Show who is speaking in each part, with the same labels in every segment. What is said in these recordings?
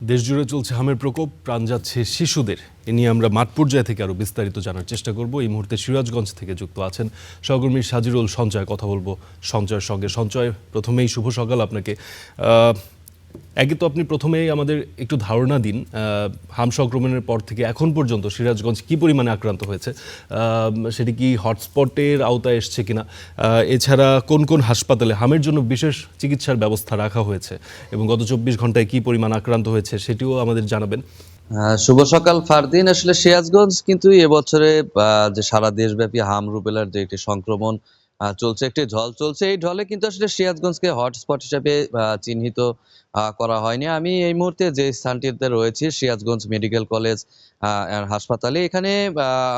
Speaker 1: দেশজুড়ে চলছে হামের প্রকোপ, প্রাণ যাচ্ছে শিশুদের। এ নিয়ে আমরা মাঠ পর্যায় থেকে আরও বিস্তারিত জানার চেষ্টা করব। এই মুহূর্তে সিরাজগঞ্জ থেকে যুক্ত আছেন সহকর্মী সাজিরুল সঞ্চয়। কথা বলবো সঞ্চয়ের সঙ্গে। সঞ্চয়, প্রথমেই শুভ সকাল আপনাকে। আগে তো আপনি প্রথমেই আমাদের একটু ধারণা দিন, হাম সংক্রমণের পর থেকে এখন পর্যন্ত সিরাজগঞ্জ কী পরিমাণে আক্রান্ত হয়েছে, সেটি কি হটস্পটের আওতায় এসছে কিনা, এছাড়া কোন কোন হাসপাতালে হামের জন্য বিশেষ চিকিৎসার ব্যবস্থা রাখা হয়েছে এবং গত 24 ঘন্টায় কী পরিমাণ আক্রান্ত হয়েছে সেটিও আমাদের জানাবেন।
Speaker 2: শুভ সকাল ফারদিন। আসলে সিরাজগঞ্জ কিন্তু এবছরে যে সারা দেশব্যাপী হাম রুবেলার যে একটি সংক্রমণ চলছে, একটি ঢল চলছে, এই ঢলে কিন্তু আসলে সিরাজগঞ্জকে হটস্পট হিসেবে চিহ্নিত করা হয়নি। আমি এই মুহূর্তে যে স্থানটিতে রয়েছি, সিরাজগঞ্জ মেডিকেল কলেজ হাসপাতালে, এখানে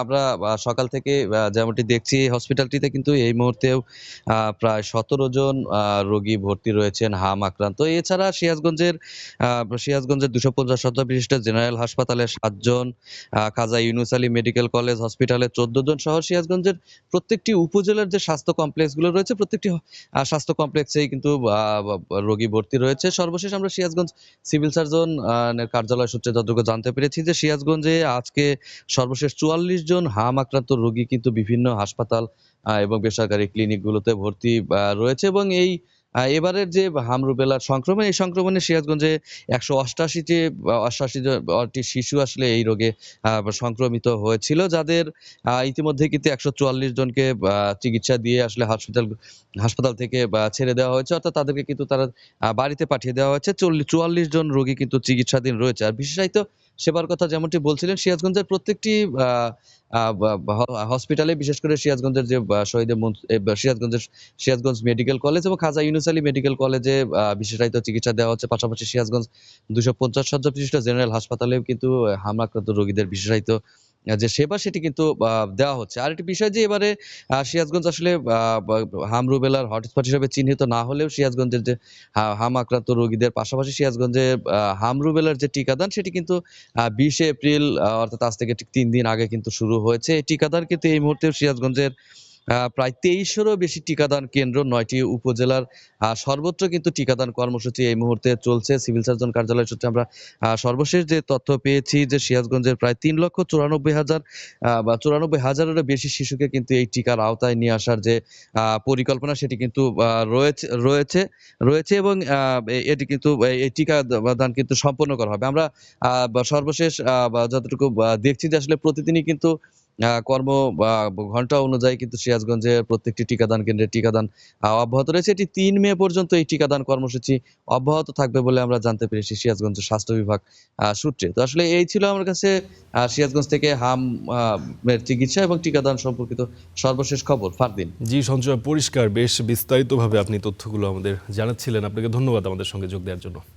Speaker 2: আমরা সকাল থেকে যেমনটি দেখছি, হসপিটালটিতে কিন্তু এই মুহূর্তেও প্রায় 17 জন রোগী ভর্তি রয়েছেন হাম আক্রান্ত। এছাড়া সিরাজগঞ্জের 250 শয্যা বিশিষ্ট জেনারেল হাসপাতালে 7 জন, খাজা ইউনুস আলী মেডিকেল কলেজ হসপিটালে 14 জন সহ সিরাজগঞ্জের প্রত্যেকটি উপজেলার যে স্বাস্থ্য কমপ্লেক্সগুলো রয়েছে, প্রত্যেকটি স্বাস্থ্য কমপ্লেক্সেই কিন্তু রোগী ভর্তি রয়েছে। সর্বশেষ আমরা সিরাজগঞ্জ সিভিল সার্জন কার্যালয় সূত্রে যতটুকু জানতে পেরেছি যে সিরাজগঞ্জে আজকে সর্বশেষ 44 জন হাম আক্রান্ত রোগী কিন্তু বিভিন্ন হাসপাতাল এবং বেসরকারি ক্লিনিকগুলোতে ভর্তি রয়েছে। এবং এবারের যে হাম রুবেলার সংক্রমণ, এই সংক্রমণে সিরাজগঞ্জে 188টি শিশু আসলে এই রোগে সংক্রমিত হয়েছিল, যাদের ইতিমধ্যে কিন্তু 144 জনকে চিকিৎসা দিয়ে আসলে হাসপাতাল থেকে ছেড়ে দেওয়া হয়েছে, অর্থাৎ তাদেরকে কিন্তু তারা বাড়িতে পাঠিয়ে দেওয়া হয়েছে। 44 জন রোগী কিন্তু চিকিৎসাধীন রয়েছে। আর বিশেষায়িত সেবার কথা যেমনটি বলছিলেন, সিরাজগঞ্জের প্রত্যেকটি হসপিটালে, বিশেষ করে সিরাজগঞ্জের যে সিরাজগঞ্জ মেডিকেল কলেজ এবং খাজা ইউনুস আলী মেডিকেল কলেজে বিশেষায়িত চিকিৎসা দেওয়া হচ্ছে। পাশাপাশি সিরাজগঞ্জ 250 শয্যা বিশিষ্ট জেনারেল হাসপাতালেও কিন্তু হামলাক্রান্ত রোগীদের বিশেষায়িত যে সেবা, সেটি কিন্তু দেওয়া হচ্ছে। আরেকটি বিষয় যে এবারে সিরাজগঞ্জ আসলে হাম রুবেলার হটস্পট হিসেবে চিহ্নিত না হলেও সিরাজগঞ্জের যে হাম আক্রান্ত রোগীদের পাশাপাশি সিরাজগঞ্জে হাম রুবেলার যে টিকাদান, সেটি কিন্তু 20 এপ্রিল, অর্থাৎ আজ থেকে ঠিক 3 দিন আগে কিন্তু শুরু হয়েছে। এই টিকাদান কিন্তু এই মুহূর্তে সিরাজগঞ্জের প্রায় 2300-এরও বেশি টিকাদান কেন্দ্র, 9টি উপজেলার সর্বত্র কিন্তু টিকাদান কর্মসূচি এই মুহূর্তে চলছে। সিভিল সার্জন কার্যালয় সূত্রে আমরা সর্বশেষ যে তথ্য পেয়েছি যে সিরাজগঞ্জের প্রায় 3,94,000-এরও বেশি শিশুকে কিন্তু এই টিকার আওতায় নিয়ে আসার যে পরিকল্পনা, সেটি কিন্তু রয়েছে এবং এটি কিন্তু এই টিকা দান কিন্তু সম্পন্ন করা হবে। আমরা সর্বশেষ যতটুকু দেখছি যে আসলে প্রতিদিনই কিন্তু কর্ম ঘন্টা অনুযায়ী কিন্তু সিরাজগঞ্জের প্রত্যেকটি টিকাদান কেন্দ্রে টিকাদান অব্যাহত রয়েছে। এটি 3 মে পর্যন্ত এই টিকাদান কর্মসূচি অব্যাহত থাকবে বলে আমরা জানতে পেরেছি সিরাজগঞ্জ স্বাস্থ্য বিভাগ সূত্রে। তো আসলে এই ছিল আমার কাছে সিরাজগঞ্জ থেকে এর চিকিৎসা এবং টিকাদান সম্পর্কিত সর্বশেষ খবর। ফারদিন।
Speaker 1: জি সঞ্চয়, পরিষ্কার, বেশ বিস্তারিতভাবে আপনি তথ্যগুলো আমাদের জানাচ্ছিলেন। আপনাকে ধন্যবাদ আমাদের সঙ্গে যোগ দেওয়ার জন্য।